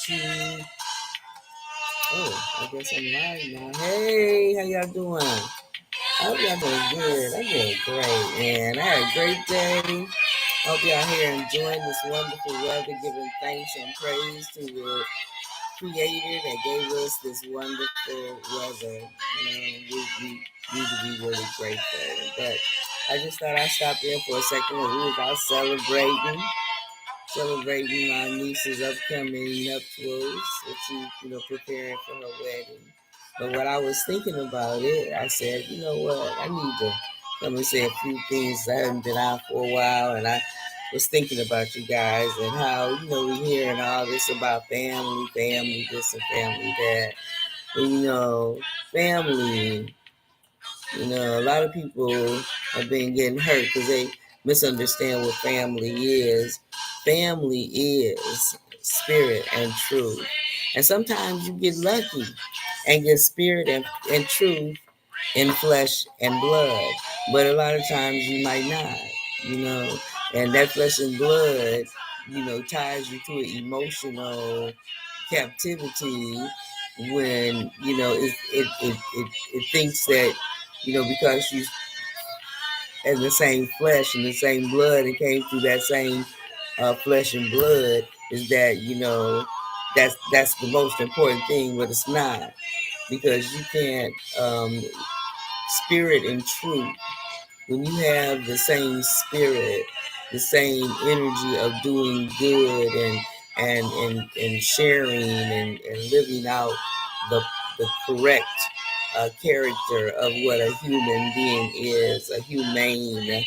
to. Oh, I guess I'm live now. Hey, how y'all doing? I hope y'all doing good. I'm doing great, man. I had a great day. Hope y'all here enjoying this wonderful weather, giving thanks and praise to the Creator that gave us this wonderful weather. We need to be really grateful. But I just thought I'd stop in for a second. We was out celebrating my niece's upcoming nuptials, which she's, preparing for her wedding. But what I was thinking about it, I said, you know what, I need to come and say a few things. I haven't been out for a while, and I was thinking about you guys and how, we're hearing all this about family this and family that. And, family, a lot of people have been getting hurt because they misunderstand what family is. Family is spirit and truth. And sometimes you get lucky and get spirit and truth in flesh and blood. But a lot of times you might not, and that flesh and blood, ties you to an emotional captivity when, it thinks that, because you and the same flesh and the same blood and came through that same flesh and blood is that, that's the most important thing, but it's not, because you can't spirit and truth. When you have the same spirit, the same energy of doing good and sharing and living out the correct character of what a human being is, a humane,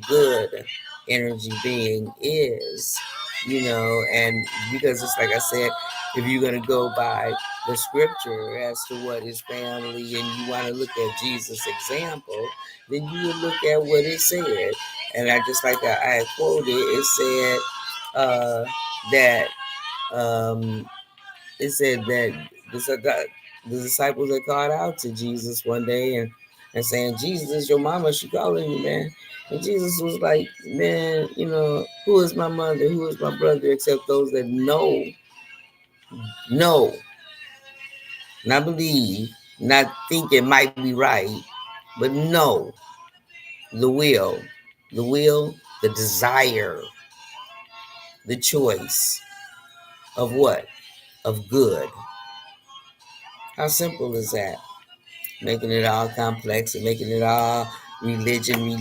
good energy being is, and because it's like I said, if you're going to go by the scripture as to what is family and you want to look at Jesus' example, then you would look at what it said. And I just like I quoted, it said that it said that the disciples had called out to Jesus one day and saying, Jesus, your mama, she calling you, man. And Jesus was like, man, who is my mother? Who is my brother except those that know, not believe, not think it might be right, but know the will, the desire, the choice of what? Of good. How simple is that? Making it all complex and making it all religion. You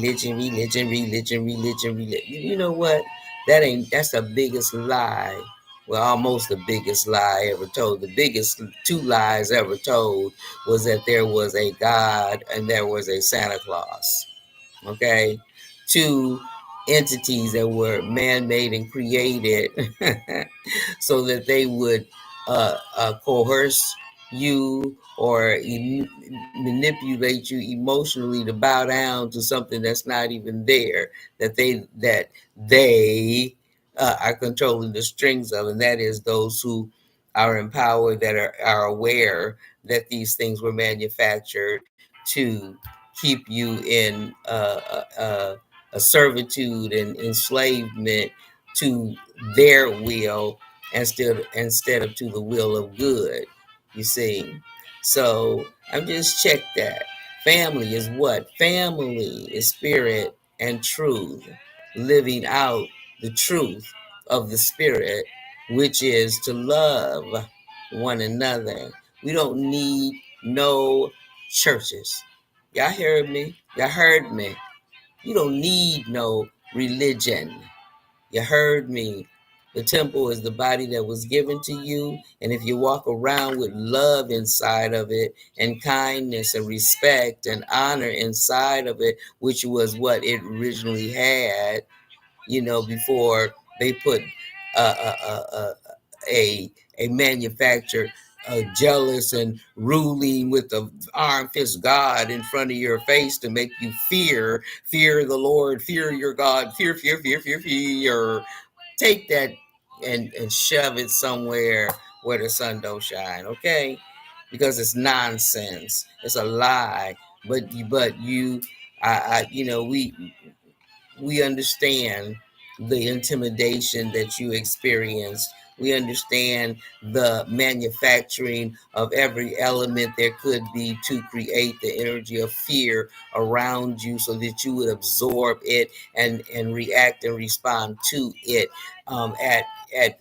know what? That's the biggest lie. Well, almost the biggest lie ever told. The biggest two lies ever told was that there was a God and there was a Santa Claus. Okay? Two entities that were man-made and created so that they would coerce you or manipulate you emotionally to bow down to something that's not even there, that they are controlling the strings of, and that is those who are in power, that are aware that these things were manufactured to keep you in a servitude and enslavement to their will instead of to the will of good. You see, so I'm just check that. Family is what? Family is spirit and truth, living out the truth of the spirit, which is to love one another. We don't need no churches. Y'all heard me? Y'all heard me. You don't need no religion. You heard me. The temple is the body that was given to you. And if you walk around with love inside of it, and kindness and respect and honor inside of it, which was what it originally had, before they put a manufacturer jealous and ruling with the iron fist God in front of your face to make you fear the Lord, fear your God, fear. Take that and shove it somewhere where the sun don't shine, okay? Because it's nonsense. It's a lie. But we understand the intimidation that you experienced We understand the manufacturing of every element there could be to create the energy of fear around you so that you would absorb it and react and respond to it at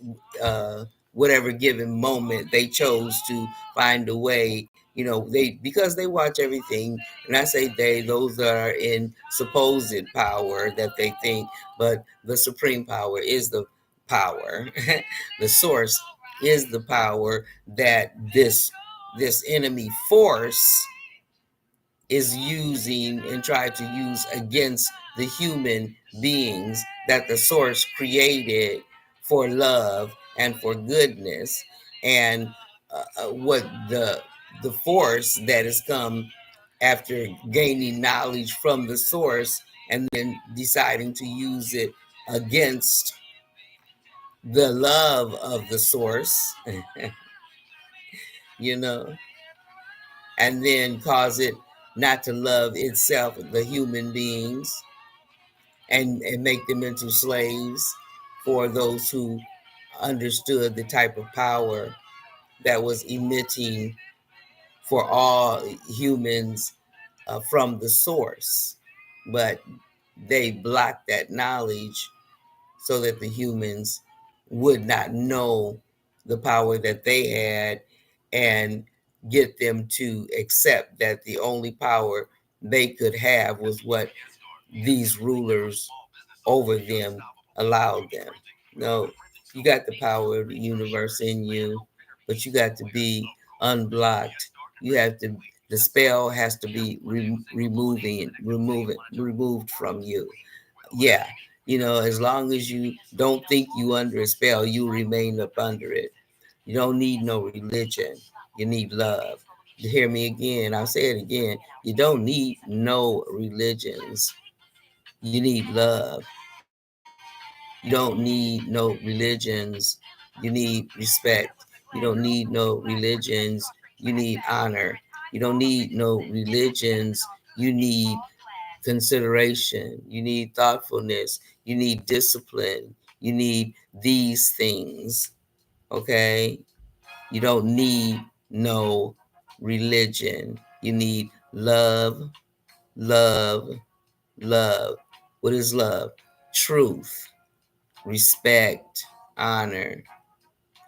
whatever given moment they chose to find a way. They, because they watch everything, and I say they, those that are in supposed power that they think, but the supreme power is the power. The source is the power that this enemy force is using and try to use against the human beings that the source created for love and for goodness. And what the force that has come after gaining knowledge from the source and then deciding to use it against the love of the source, you know, and then cause it not to love itself, the human beings, and make them into slaves for those who understood the type of power that was emitting for all humans from the source. But they blocked that knowledge so that the humans would not know the power that they had and get them to accept that the only power they could have was what these rulers over them allowed them. No, you got the power of the universe in you, but you got to be unblocked. You have to, the spell has to be removed from you. Yeah, as long as you don't think you under a spell, you remain up under it. You don't need no religion. You need love. You hear me again? I'll say it again. You don't need no religions. You need love. You don't need no religions. You need respect. You don't need no religions. You need honor. You don't need no religions. You need consideration. You need thoughtfulness. You need discipline. You need these things. Okay? You don't need no religion. You need love, love, love. What is love? Truth, respect, honor.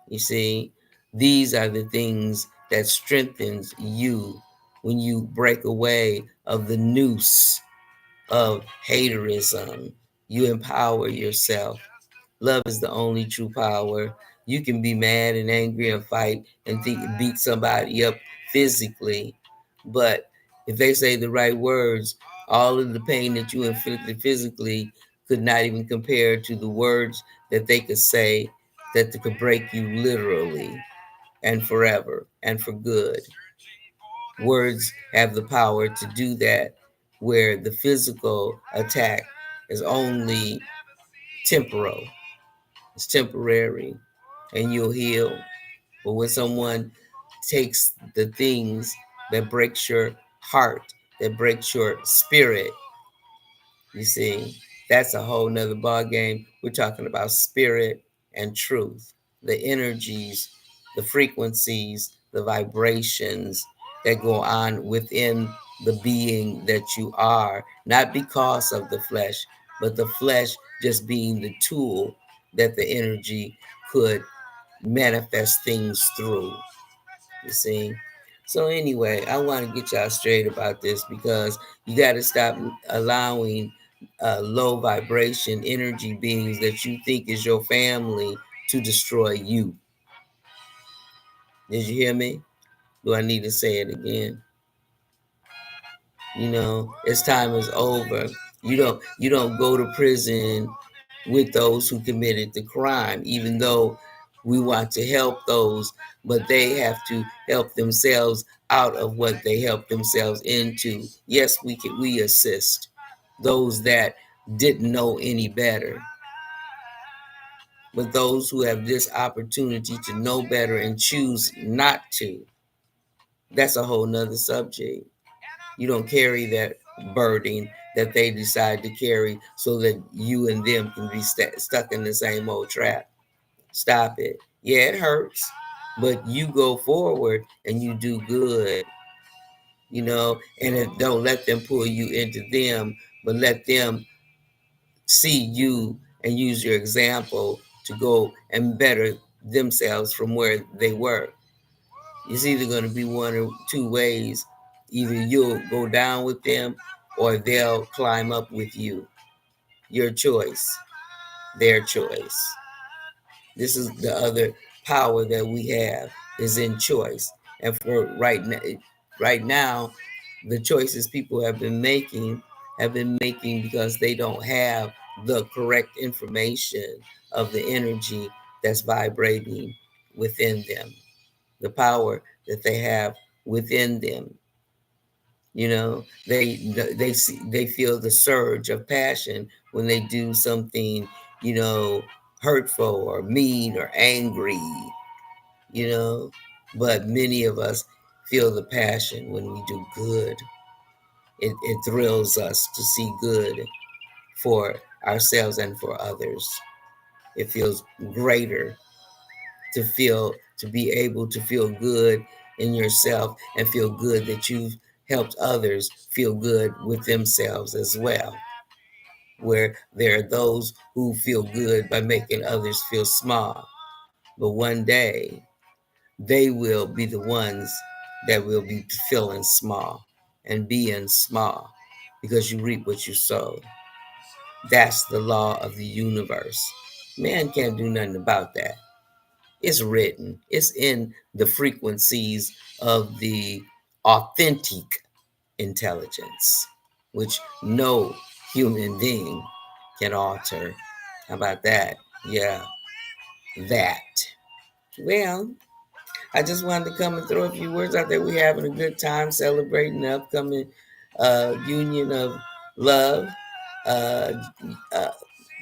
You see, these are the things that strengthens you when you break away of the noose of haterism. You empower yourself. Love is the only true power. You can be mad and angry and fight and think beat somebody up physically, but if they say the right words, all of the pain that you inflicted physically could not even compare to the words that they could say that could break you literally and forever and for good. Words have the power to do that, where the physical attack is only temporal. It's temporary and you'll heal. But when someone takes the things that breaks your heart, that breaks your spirit, you see, that's a whole nother ball game. We're talking about spirit and truth, the energies, the frequencies, the vibrations that go on within the being that you are, not because of the flesh, but the flesh just being the tool that the energy could manifest things through. You see? So anyway, I want to get y'all straight about this because you got to stop allowing low vibration energy beings that you think is your family to destroy you. Did you hear me? Do I need to say it again? Its time is over. You don't go to prison with those who committed the crime, even though we want to help those, but they have to help themselves out of what they helped themselves into. Yes, we assist those that didn't know any better. But those who have this opportunity to know better and choose not to, that's a whole nother subject. You don't carry that burden that they decide to carry so that you and them can be stuck in the same old trap. Stop it. Yeah, it hurts, but you go forward and you do good, and don't let them pull you into them, but let them see you and use your example to go and better themselves from where they were. It's either going to be one or two ways. Either you'll go down with them or they'll climb up with you. Your choice, their choice. This is the other power that we have, is in choice. And for right now, the choices people have been making because they don't have the correct information of the energy that's vibrating within them, the power that they have within them. They feel the surge of passion when they do something, you know hurtful or mean or angry, you know but many of us feel the passion when we do good. It thrills us to see good for ourselves and for others. It feels greater to be able to feel good in yourself and feel good that you've helped others feel good with themselves as well. Where there are those who feel good by making others feel small, but one day they will be the ones that will be feeling small and being small, because you reap what you sow. That's the law of the universe. Man can't do nothing about that. It's written. It's in the frequencies of the authentic intelligence, which no human being can alter. How about that? Yeah, that. Well, I just wanted to come and throw a few words out there. We're having a good time celebrating the upcoming Union of Love uh, uh,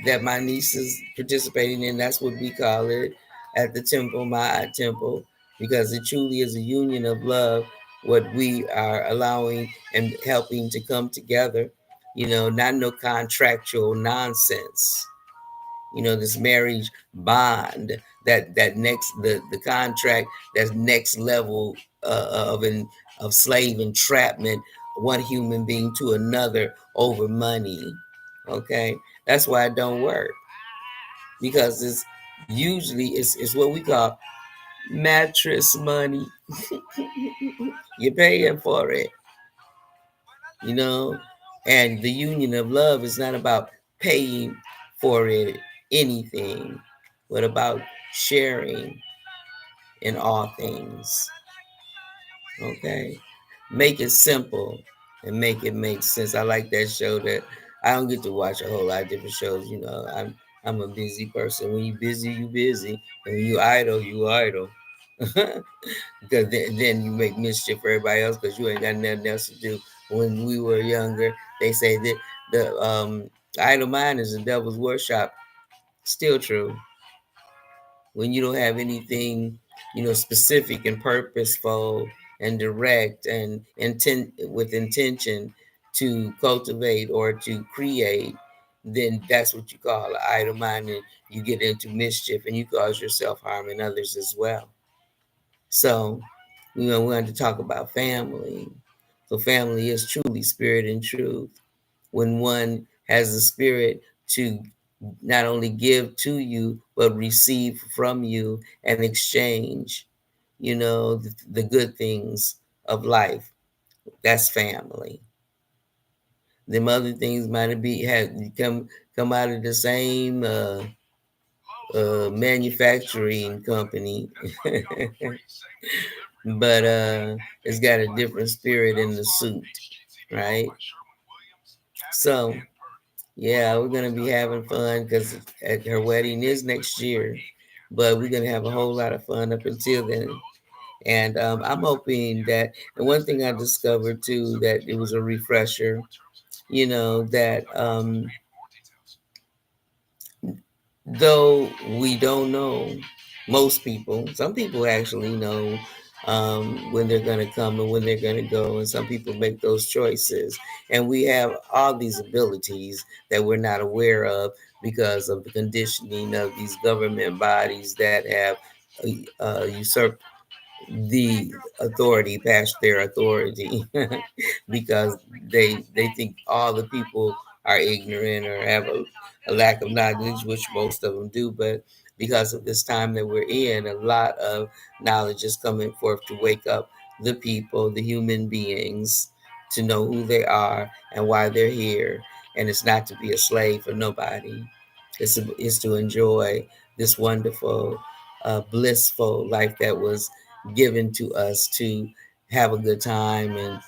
that my niece is participating in. That's what we call it at the temple, my temple, because it truly is a union of love, what we are allowing and helping to come together. Not no contractual nonsense. This marriage bond, that next the contract, that's next level of slave entrapment, one human being to another over money. Okay, that's why it don't work, because it's what we call mattress money. You're paying for it, you know and the union of love is not about paying for it anything, but about sharing in all things. Okay, make it simple and make it make sense. I like that show. That I don't get to watch a whole lot of different shows. I'm a busy person. When you busy, you busy, and when you idle, you idle. Because then you make mischief for everybody else, because you ain't got nothing else to do. When we were younger, they say that the idle mind is the devil's workshop. Still true. When you don't have anything, specific and purposeful and direct and intent with intention to cultivate or to create, then that's what you call an idle mind, and you get into mischief and you cause yourself harm and others as well. So, we wanted to talk about family. So, family is truly spirit and truth. When one has the spirit to not only give to you, but receive from you and exchange, the good things of life, that's family. Them other things might be had come out of the same manufacturing company, but it's got a different spirit in the suit, right? So yeah, we're gonna be having fun, because her wedding is next year, but we're gonna have a whole lot of fun up until then. And I'm hoping that, and one thing I discovered too, that it was a refresher, that though we don't know, most people, some people actually know when they're going to come and when they're going to go. And some people make those choices. And we have all these abilities that we're not aware of because of the conditioning of these government bodies that have usurped the authority past their authority because they think all the people are ignorant or have a lack of knowledge, which most of them do. But because of this time that we're in, a lot of knowledge is coming forth to wake up the people, the human beings, to know who they are and why they're here. And it's not to be a slave for nobody. It's to enjoy this wonderful, blissful life that was given to us to have a good time and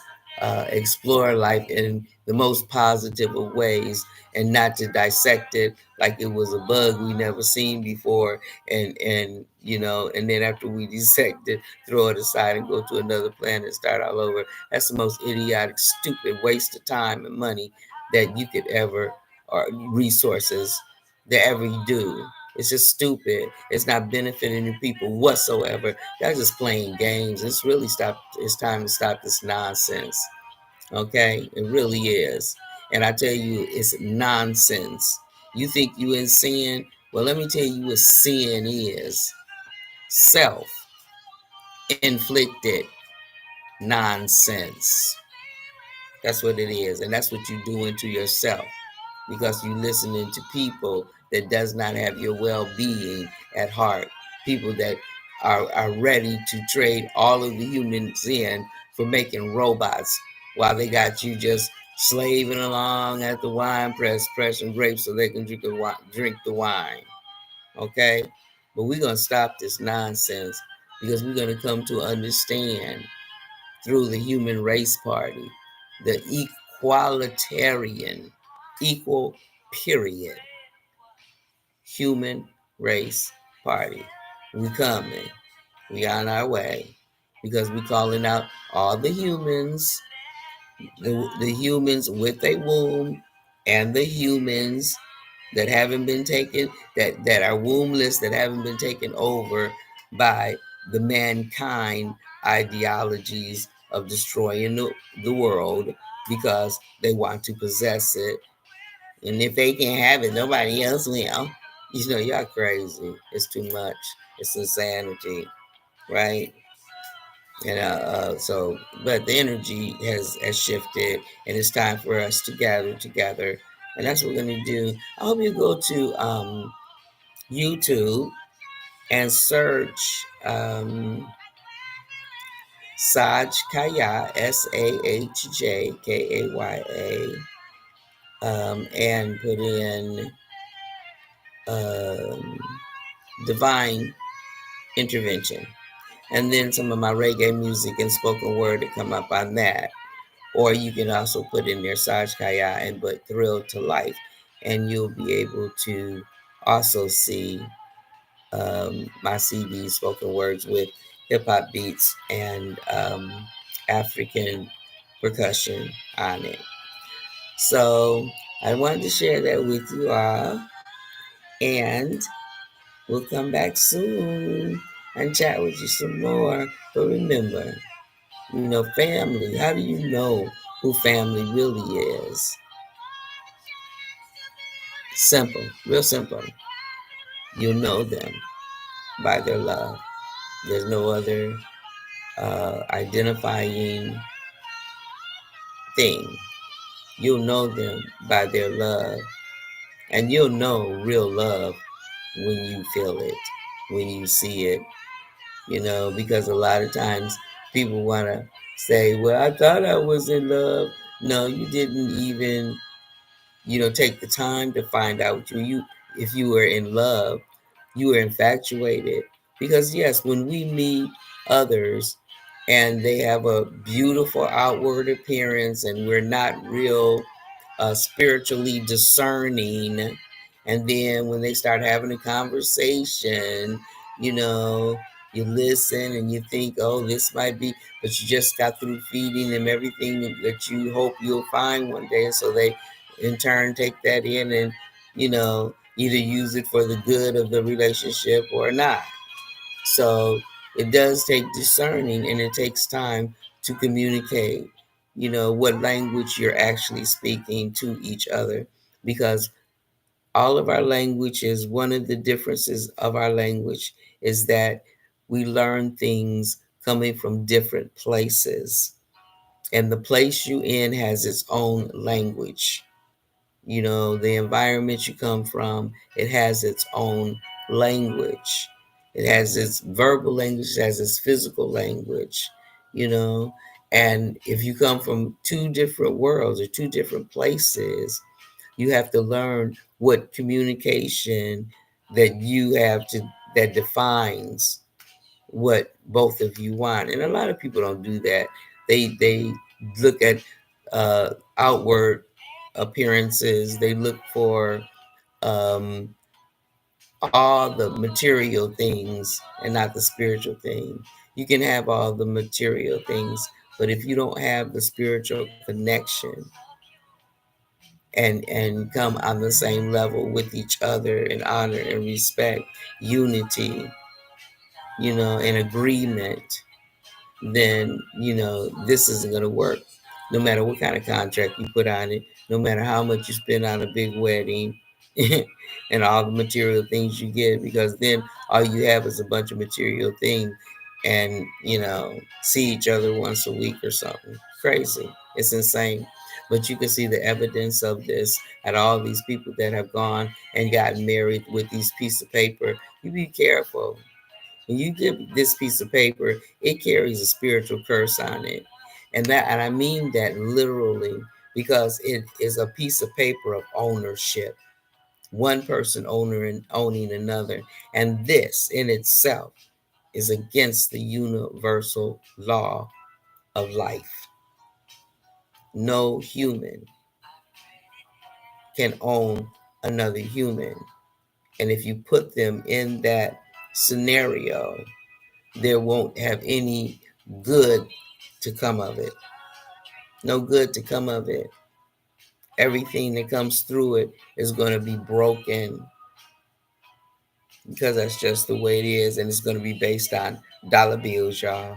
explore life in the most positive of ways, and not to dissect it like it was a bug we never seen before, and and then after we dissect it, throw it aside and go to another planet and start all over. That's the most idiotic, stupid waste of time and money that you could ever, or resources that ever you do. It's just stupid. It's not benefiting the people whatsoever. Y'all just playing games. It's time to stop this nonsense. Okay? It really is. And I tell you, it's nonsense. You think you in sin? Well, let me tell you what sin is. Self-inflicted nonsense. That's what it is. And that's what you're doing to yourself, because you're listening to people that does not have your well-being at heart. People that are ready to trade all of the humans in for making robots, while they got you just slaving along at the wine press, pressing grapes so they can drink the wine. Okay? But we're going to stop this nonsense, because we're going to come to understand through the Human Race Party, the equalitarian, equal period, Human Race Party. We coming. We on our way, because we calling out all the humans, the humans with a womb, and the humans that haven't been taken, that are wombless, that haven't been taken over by the mankind ideologies of destroying the world, because they want to possess it. And if they can't have it, nobody else will. Y'all crazy. It's too much. It's insanity, right? And but the energy has shifted, and it's time for us to gather together, and that's what we're gonna do. I hope you go to YouTube and search Saj Kaya, SAHJKAYA, and put in um, divine intervention, and then some of my reggae music and spoken word to come up on that. Or you can also put in there Saj Kaya and but Thrilled to Life, and you'll be able to also see my CD spoken words with hip hop beats and African percussion on it. So I wanted to share that with you all, and we'll come back soon and chat with you some more. But remember, family, how do you know who family really is? Simple, real simple. You'll know them by their love. There's no other identifying thing. You'll know them by their love. And you'll know real love when you feel it, when you see it, because a lot of times people want to say, well, I thought I was in love. No, you didn't even, take the time to find out if you were in love. You were infatuated. Because yes, when we meet others and they have a beautiful outward appearance and we're not real spiritually discerning, and then when they start having a conversation, you know, you listen and you think, oh, this might be, but you just got through feeding them everything that you hope you'll find one day. And so they in turn take that in and, either use it for the good of the relationship or not. So it does take discerning, and it takes time to communicate, what language you're actually speaking to each other, because all of our languages, one of the differences of our language is that we learn things coming from different places. And the place you in has its own language. The environment you come from, it has its own language. It has its verbal language, it has its physical language, you know. And if you come from two different worlds or two different places, you have to learn what communication that you have to that defines what both of you want. And a lot of people don't do that. They look at outward appearances. They look for um, all the material things and not the spiritual thing. You can have all the material things, but if you don't have the spiritual connection and come on the same level with each other in honor and respect, unity, and agreement, then this isn't going to work. No matter what kind of contract you put on it, no matter how much you spend on a big wedding, and all the material things you get, because then all you have is a bunch of material things, and see each other once a week or something crazy. It's insane. But you can see the evidence of this at all these people that have gone and gotten married with these pieces of paper. You be careful. When you give this piece of paper, it carries a spiritual curse on it. And I mean that literally, because it is a piece of paper of ownership. One person owning another. And this in itself is against the universal law of life. No human can own another human. And if you put them in that scenario, there won't have any good to come of it. No good to come of it. Everything that comes through it is going to be broken, because that's just the way it is. And it's going to be based on dollar bills, y'all.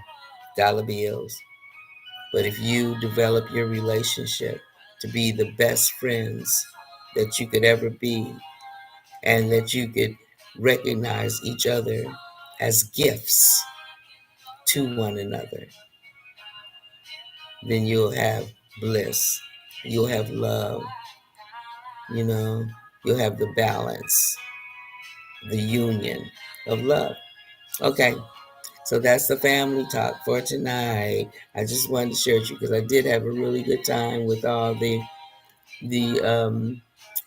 Dollar bills. But if you develop your relationship to be the best friends that you could ever be, and that you could recognize each other as gifts to one another, then you'll have bliss. You'll have love. You'll have the balance, the union of love. Okay, so that's the family talk for tonight. I just wanted to share with you because I did have a really good time with all the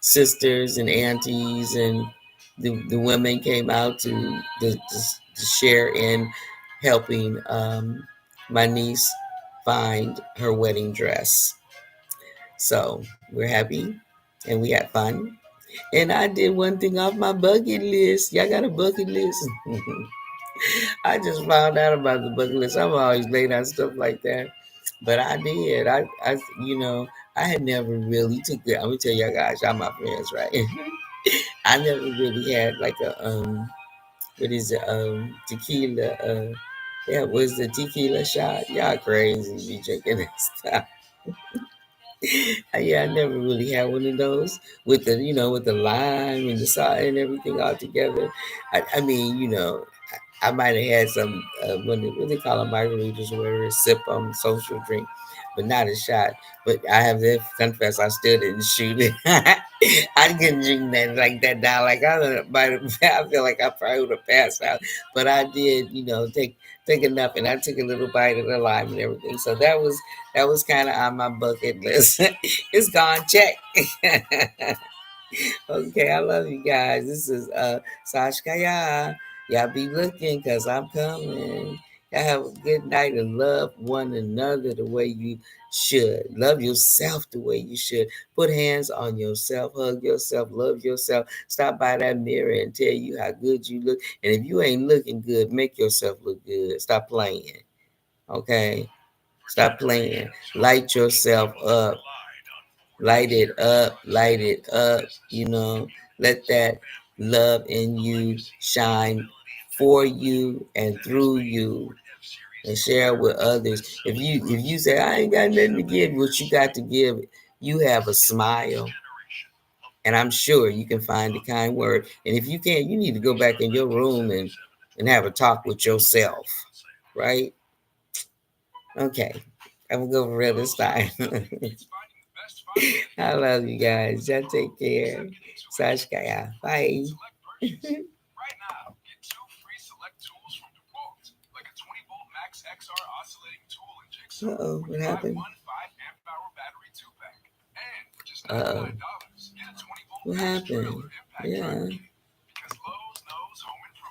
sisters and aunties, and the women came out to share in helping my niece find her wedding dress. So we're happy and we had fun. And I did one thing off my bucket list. Y'all got a bucket list? I just found out about the bucket list. I'm always late on stuff like that. But I did. I had never really took it. I'm gonna tell y'all guys, y'all my friends, right? I never really had like a what is it, tequila, yeah, was the tequila shot. Y'all crazy be drinking that stuff. Yeah, I never really had one of those with the lime and the salt and everything all together. I mean, I might have had some what they call them, margaritas or whatever, sip on social drink, but not a shot. But I have to confess, I still didn't shoot it. I couldn't drink that like that down. Like I feel like I probably would have passed out, but I did, take enough, and I took a little bite of the lime and everything. So that was kind of on my bucket list. It's gone. Check. Okay, I love you guys. This is Sashkaya. Y'all be looking because I'm coming. Y'all have a good night and love one another the way you should. Love yourself the way you should. Put hands on yourself, hug yourself, love yourself. Stop by that mirror and tell you how good you look. And if you ain't looking good, make yourself look good. Stop playing. Okay? Stop playing. Light yourself up. Light it up, light it up, let that love in you shine for you and through you, and share with others. If you say, I ain't got nothing to give, what you got to give, you have a smile. And I'm sure you can find a kind word. And if you can't, you need to go back in your room and have a talk with yourself, right? Okay. I'm gonna go for real this time. I love you guys. Y'all take care. Sashkaya. Bye. Uh-oh, what happened? Uh-oh. What happened? Yeah.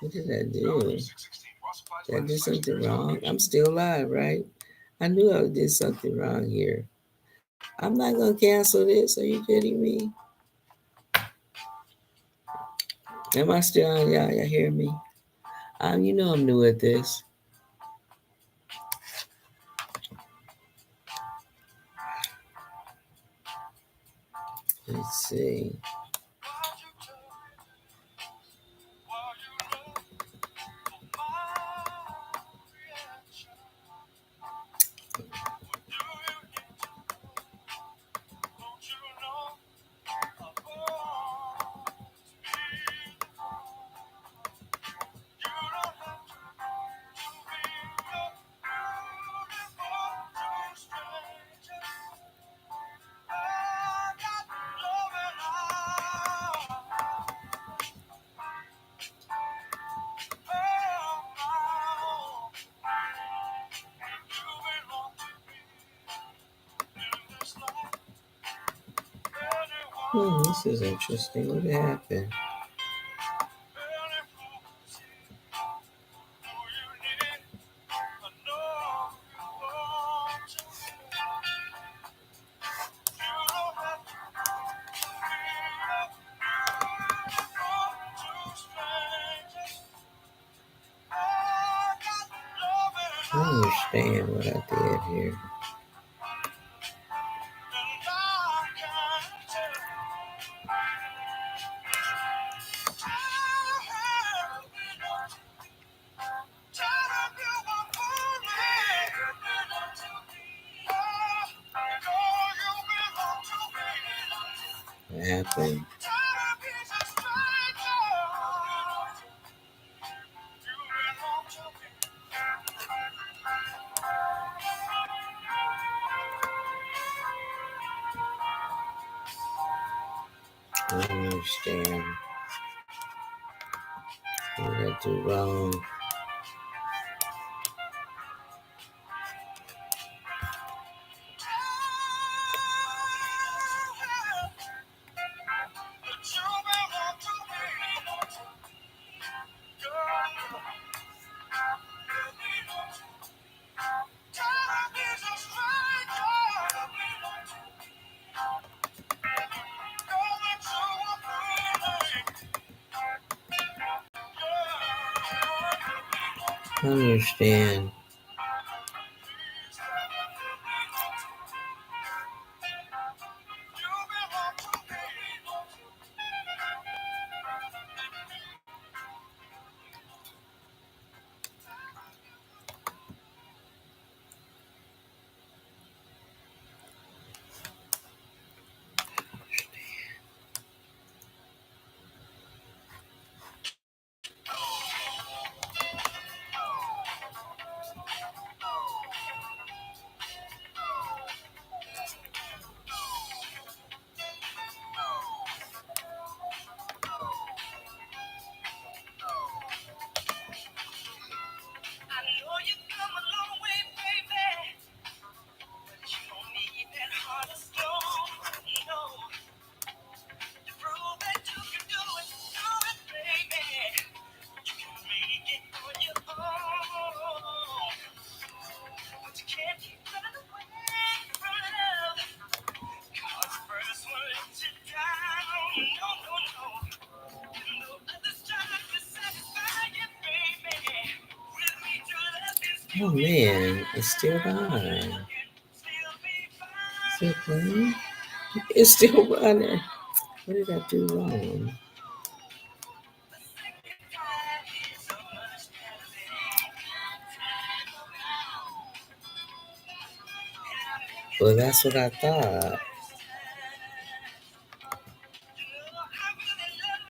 What did I do? Did I do something wrong? I'm still live, right? I knew I did something wrong here. I'm not going to cancel this. Are you kidding me? Am I still on? Y'all hear me? You know I'm new at this. Let's see. This is interesting. What happened? I don't understand what I did here. What happened? I don't understand. What did I do wrong? I don't understand. Oh man, it's still on. Still playing? It's still running. What did I do wrong? Well, that's what I thought.